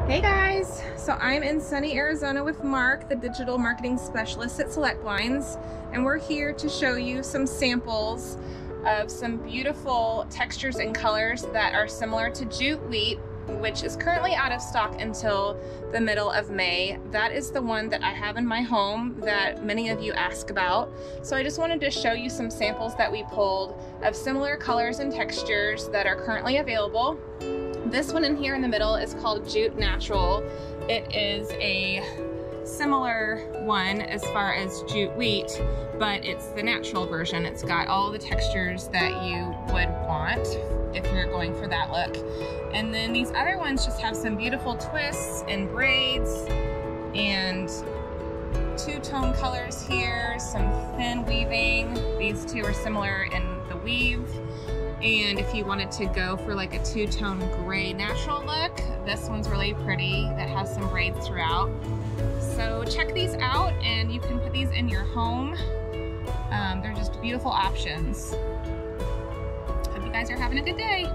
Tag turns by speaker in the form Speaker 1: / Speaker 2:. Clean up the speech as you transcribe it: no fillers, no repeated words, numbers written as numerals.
Speaker 1: Hey guys, so I'm in sunny Arizona with Mark, the digital marketing specialist at Select Blinds, and we're here to show you some samples of some beautiful textures and colors that are similar to jute wheat, which is currently out of stock until the middle of May. That is the one that I have in my home that many of you ask about. So I just wanted to show you some samples that we pulled of similar colors and textures that are currently available. This one in here in the middle is called Jute Natural. It is a similar one as far as jute wheat, but it's the natural version. It's got all the textures that you would want if you're going for that look. And then these other ones just have some beautiful twists and braids and two-tone colors here, some thin weaving. These two are similar in the weave. And if you wanted to go for like a two-tone gray natural look, this one's really pretty that has some braids throughout. So check these out and you can put these in your home. They're just beautiful options. Hope you guys are having a good day.